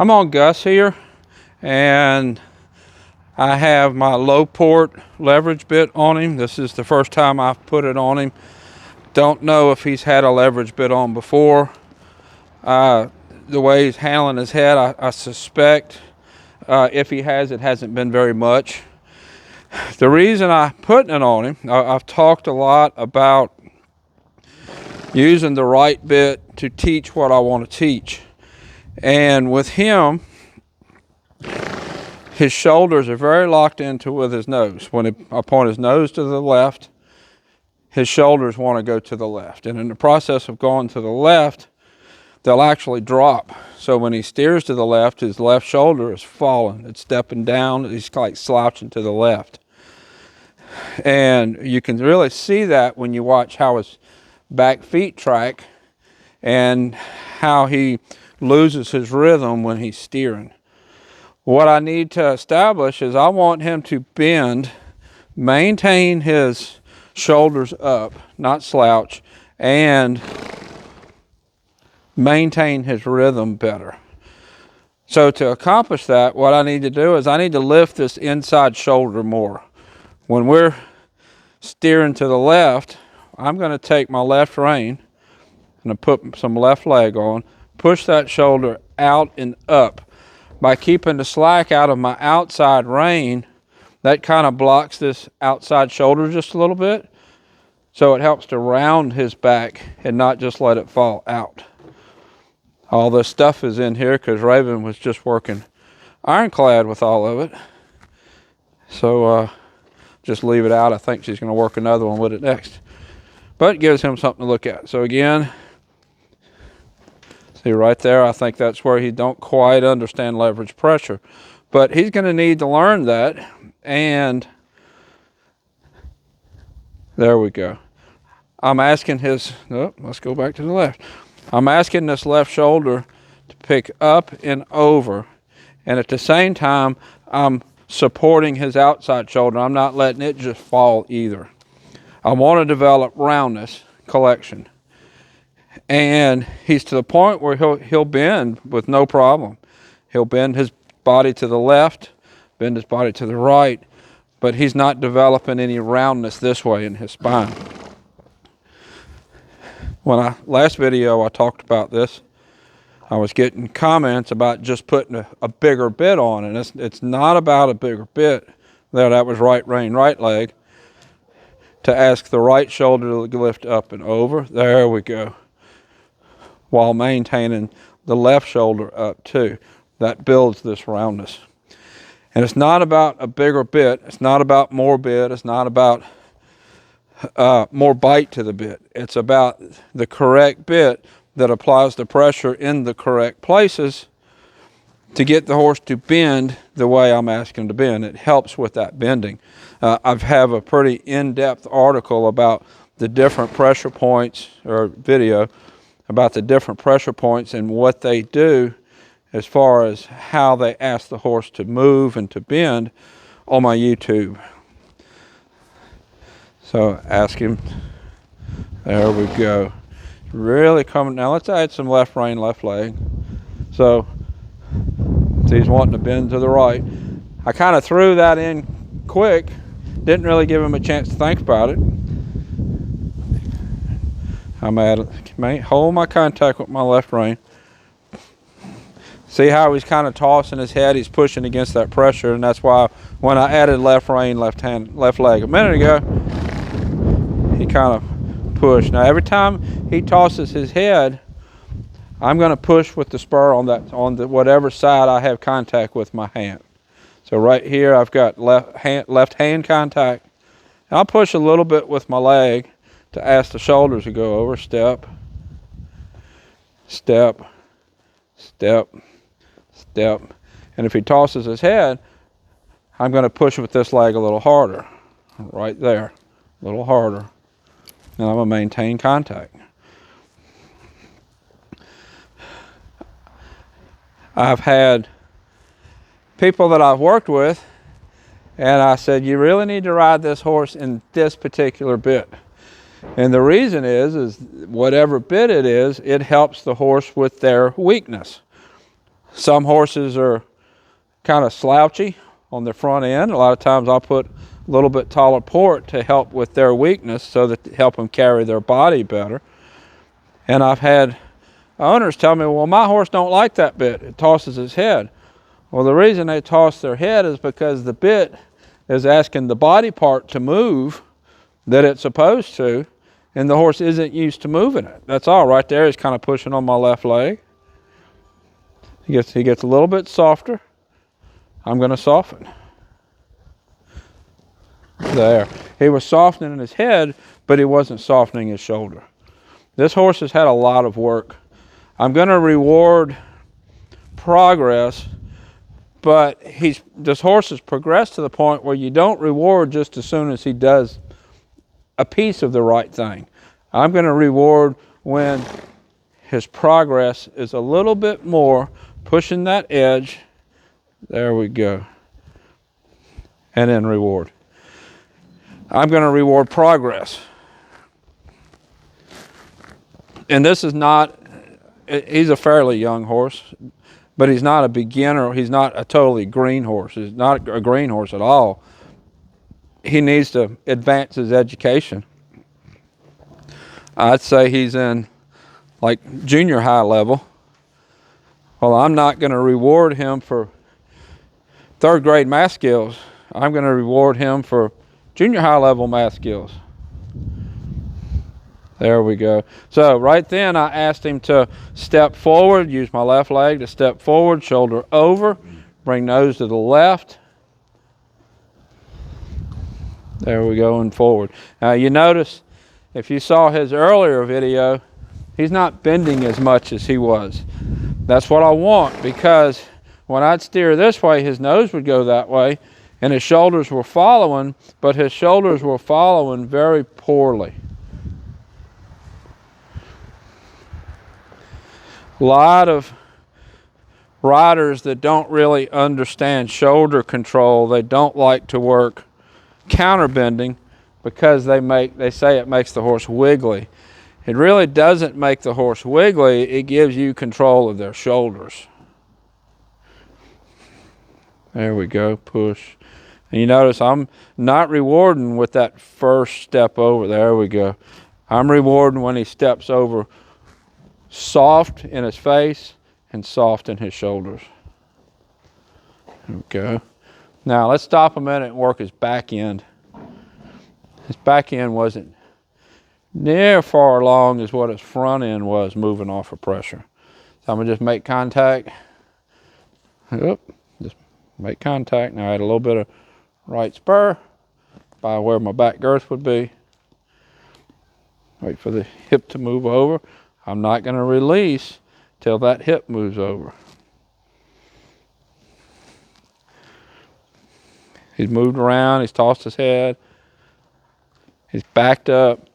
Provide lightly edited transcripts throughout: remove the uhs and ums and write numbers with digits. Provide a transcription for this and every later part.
I'm on Gus here, and I have my low port leverage bit on him. This is the first time I've put it on him. Don't know if he's had a leverage bit on before. The way he's handling his head, I suspect if he has, it hasn't been very much. The reason I'm putting it on him, I've talked a lot about using the right bit to teach what I want to teach. And with him, his shoulders are very locked into with his nose. When I point his nose to the left, his shoulders want to go to the left. And in the process of going to the left, they'll actually drop. So when he steers to the left, his left shoulder is falling. It's stepping down. He's like slouching to the left. And you can really see that when you watch how his back feet track and how he loses his rhythm when he's steering. What I need to establish is I want him to bend, maintain his shoulders up, not slouch, and maintain his rhythm better. So to accomplish that, what I need to do is I need to lift this inside shoulder more. When we're steering to the left, I'm going to take my left rein and put some left leg on, push that shoulder out and up. By keeping the slack out of my outside rein, that kind of blocks this outside shoulder just a little bit. So it helps to round his back and not just let it fall out. All this stuff is in here because Raven was just working ironclad with all of it. So just leave it out. I think she's going to work another one with it next. But it gives him something to look at. So again, see right there, I think that's where he don't quite understand leverage pressure. But he's going to need to learn that. And there we go. I'm asking his, oh, let's go back to the left. I'm asking this left shoulder to pick up and over. And at the same time, I'm supporting his outside shoulder. I'm not letting it just fall either. I want to develop roundness, collection. And he's to the point where he'll bend with no problem. He'll bend his body to the left, bend his body to the right, but he's not developing any roundness this way in his spine. Last video I talked about this, I was getting comments about just putting a bigger bit on, and it's not about a bigger bit. There, that was right rein, right leg. To ask the right shoulder to lift up and over. There we go. While maintaining the left shoulder up too. That builds this roundness. And it's not about a bigger bit. It's not about more bit. It's not about more bite to the bit. It's about the correct bit that applies the pressure in the correct places to get the horse to bend the way I'm asking him to bend. It helps with that bending. I have a pretty in-depth article about the different pressure points, or video, about the different pressure points and what they do as far as how they ask the horse to move and to bend on my YouTube. So ask him. There we go. Really coming. Now let's add some left rein, left leg. So he's wanting to bend to the right. I kind of threw that in quick. Didn't really give him a chance to think about it. I'm at it. Hold my contact with my left rein. See how he's kind of tossing his head? He's pushing against that pressure, and that's why when I added left rein, left leg a minute ago, he kind of pushed. Now every time he tosses his head, I'm going to push with the spur on whatever side I have contact with my hand. So right here I've got left hand contact. And I'll push a little bit with my leg to ask the shoulders to go over. Step, step, step, step. And if he tosses his head, I'm going to push with this leg a little harder. Right there, a little harder. And I'm going to maintain contact. I've had people that I've worked with, and I said, you really need to ride this horse in this particular bit. And the reason is whatever bit it is, it helps the horse with their weakness. Some horses are kind of slouchy on their front end. A lot of times I'll put a little bit taller port to help with their weakness, so that to help them carry their body better. And I've had owners tell me, well, my horse don't like that bit. It tosses his head. Well, the reason they toss their head is because the bit is asking the body part to move that it's supposed to, and the horse isn't used to moving it. That's all. Right there, he's kind of pushing on my left leg. He gets a little bit softer. I'm going to soften. There. He was softening his head, but he wasn't softening his shoulder. This horse has had a lot of work. I'm going to reward progress, but this horse has progressed to the point where you don't reward just as soon as he does a piece of the right thing. I'm going to reward when his progress is a little bit more pushing that edge. There we go. And then reward. I'm going to reward progress. And this is not, he's a fairly young horse, but he's not a beginner. He's not a totally green horse. He's not a green horse at all. He needs to advance his education. I'd say he's in like junior high level. Well, I'm not going to reward him for third grade math skills. I'm going to reward him for junior high level math skills. There we go. So right then I asked him to step forward, use my left leg to step forward, shoulder over, bring nose to the left. There we go, and forward. Now you notice, if you saw his earlier video, he's not bending as much as he was. That's what I want, because when I'd steer this way, his nose would go that way, and his shoulders were following, but his shoulders were following very poorly. A lot of riders that don't really understand shoulder control, they don't like to work counterbending because they say it makes the horse wiggly. It really doesn't make the horse wiggly. It gives you control of their shoulders. There we go, push. And you notice I'm not rewarding with that first step over. There we go. I'm rewarding when he steps over soft in his face and soft in his shoulders. There we go. Now let's stop a minute and work his back end. His back end wasn't near far along as what his front end was moving off of pressure. So I'm going to just make contact. Oop, just make contact. Now I add a little bit of right spur by where my back girth would be. Wait for the hip to move over. I'm not going to release till that hip moves over. He's moved around, he's tossed his head, he's backed up.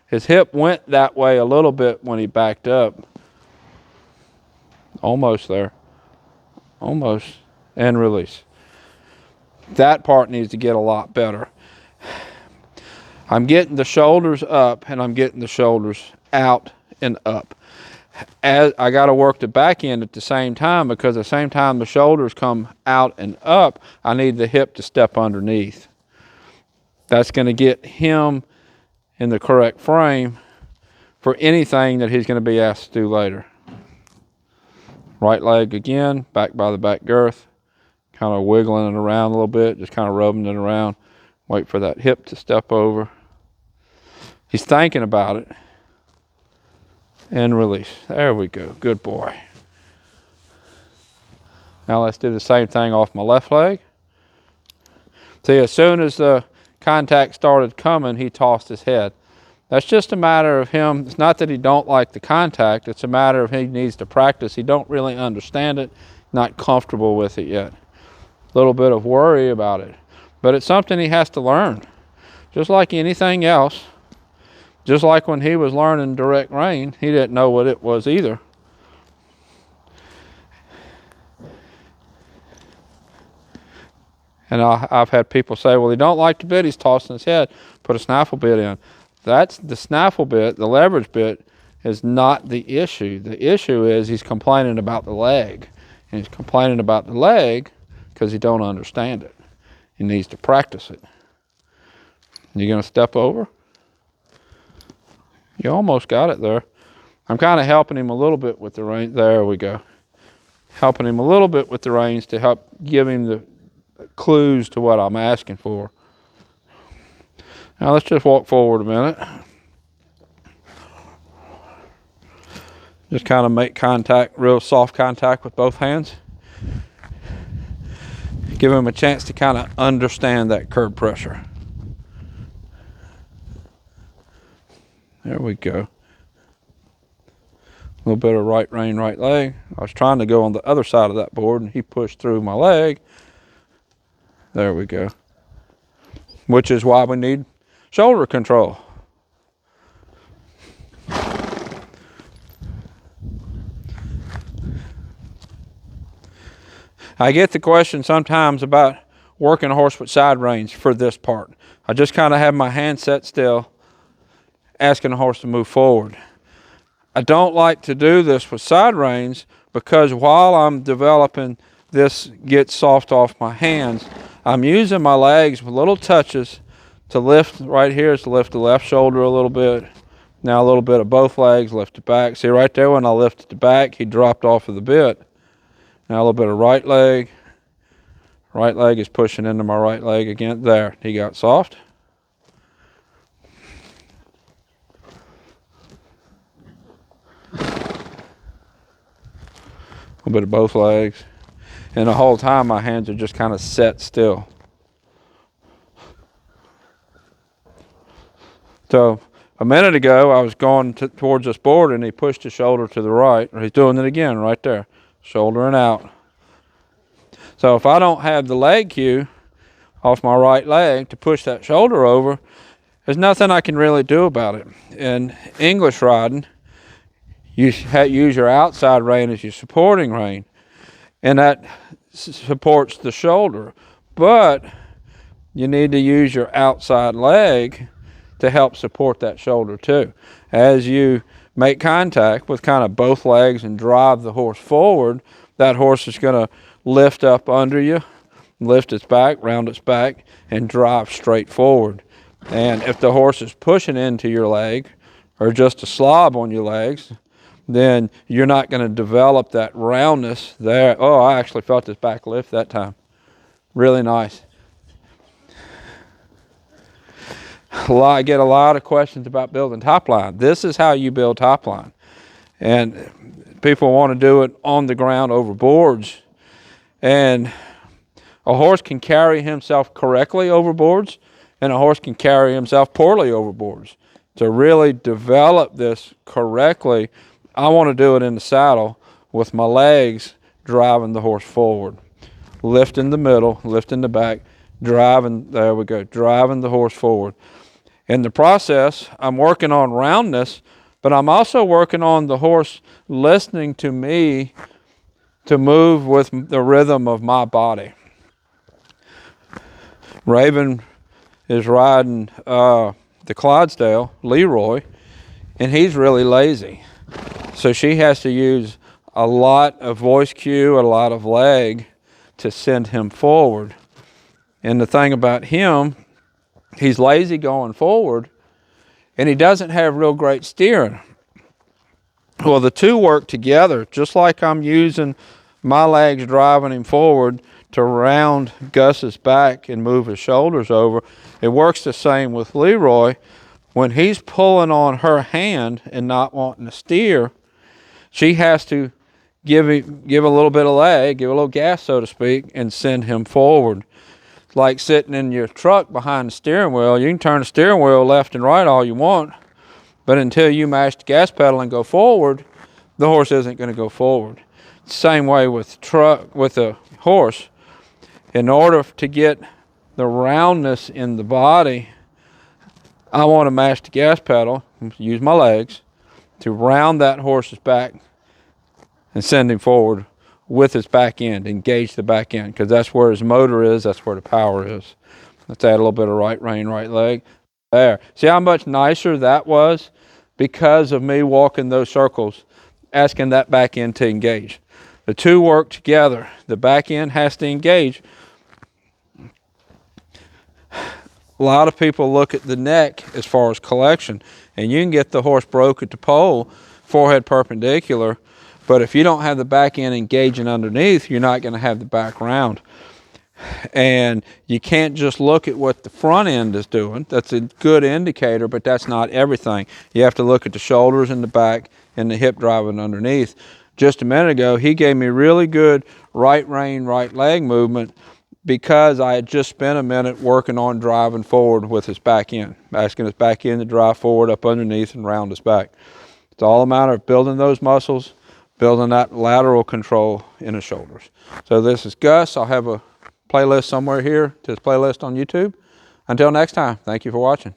His hip went that way a little bit when he backed up. Almost there. Almost. And release. That part needs to get a lot better. I'm getting the shoulders up and I'm getting the shoulders out and up. As I got to work the back end at the same time, because at the same time the shoulders come out and up, I need the hip to step underneath. That's going to get him in the correct frame for anything that he's going to be asked to do later. Right leg again, back by the back girth, kind of wiggling it around a little bit, just kind of rubbing it around. Wait for that hip to step over. He's thinking about it. And release. There we go. Good boy. Now let's do the same thing off my left leg. See, as soon as the contact started coming, he tossed his head. That's just a matter of him. It's not that he don't like the contact. It's a matter of he needs to practice. He don't really understand it, not comfortable with it yet. A little bit of worry about it. But it's something he has to learn. Just like anything else. Just like when he was learning direct rein, he didn't know what it was either. And I've had people say, well, he don't like the bit, he's tossing his head, put a snaffle bit in. That's the snaffle bit, the leverage bit, is not the issue. The issue is he's complaining about the leg. and he's complaining about the leg because he don't understand it. He needs to practice it. You gonna step over? You almost got it there. I'm kind of helping him a little bit with the reins. There we go. Helping him a little bit with the reins to help give him the clues to what I'm asking for. Now let's just walk forward a minute. Just kind of make contact, real soft contact with both hands. Give him a chance to kind of understand that curb pressure. There we go. A little bit of right rein, right leg. I was trying to go on the other side of that board and he pushed through my leg. There we go. Which is why we need shoulder control. I get the question sometimes about working a horse with side reins for this part. I just kind of have my hand set still, asking the horse to move forward. I don't like to do this with side reins because while I'm developing this get soft off my hands, I'm using my legs with little touches to lift. Right here is to lift the left shoulder a little bit. Now a little bit of both legs, lift it back. See right there when I lifted the back, he dropped off of the bit. Now a little bit of right leg. Right leg is pushing into my right leg again. There, he got soft. A little bit of both legs. And the whole time my hands are just kind of set still. So a minute ago I was going towards this board and he pushed his shoulder to the right. Or he's doing it again right there. Shouldering out. So if I don't have the leg cue off my right leg to push that shoulder over, there's nothing I can really do about it. In English riding, you use your outside rein as your supporting rein, and that supports the shoulder. But you need to use your outside leg to help support that shoulder too. As you make contact with kind of both legs and drive the horse forward, that horse is going to lift up under you, lift its back, round its back, and drive straight forward. And if the horse is pushing into your leg or just a slob on your legs, then you're not going to develop that roundness there. Oh, I actually felt this back lift that time. Really nice. I get a lot of questions about building top line. This is how you build top line. And people want to do it on the ground over boards. And a horse can carry himself correctly over boards, and a horse can carry himself poorly over boards. To really develop this correctly, I want to do it in the saddle with my legs driving the horse forward. Lifting the middle, lifting the back, driving, there we go, driving the horse forward. In the process, I'm working on roundness, but I'm also working on the horse listening to me to move with the rhythm of my body. Raven is riding the Clydesdale, Leroy, and he's really lazy. So she has to use a lot of voice cue, a lot of leg to send him forward. And the thing about him, he's lazy going forward, and he doesn't have real great steering. Well, the two work together, just like I'm using my legs driving him forward to round Gus's back and move his shoulders over. It works the same with Leroy. When he's pulling on her hand and not wanting to steer, she has to give a little bit of leg, give a little gas, so to speak, and send him forward. Like sitting in your truck behind the steering wheel, you can turn the steering wheel left and right all you want, but until you mash the gas pedal and go forward, the horse isn't going to go forward. Same way with a horse. In order to get the roundness in the body, I want to mash the gas pedal, use my legs to round that horse's back and send him forward with his back end, engage the back end, because that's where his motor is, that's where the power is. Let's add a little bit of right rein, right leg. There. See how much nicer that was? Because of me walking those circles, asking that back end to engage. The two work together. The back end has to engage. A lot of people look at the neck as far as collection, and you can get the horse broke at the pole, forehead perpendicular, but if you don't have the back end engaging underneath, you're not going to have the back round. And you can't just look at what the front end is doing. That's a good indicator, but that's not everything. You have to look at the shoulders and the back and the hip driving underneath. Just a minute ago, he gave me really good right rein, right leg movement because I had just spent a minute working on driving forward with his back end, asking his back end to drive forward up underneath and round his back. It's all a matter of building those muscles, building that lateral control in the shoulders. So this is Gus. I'll have a playlist somewhere here to his playlist on YouTube. Until next time, thank you for watching.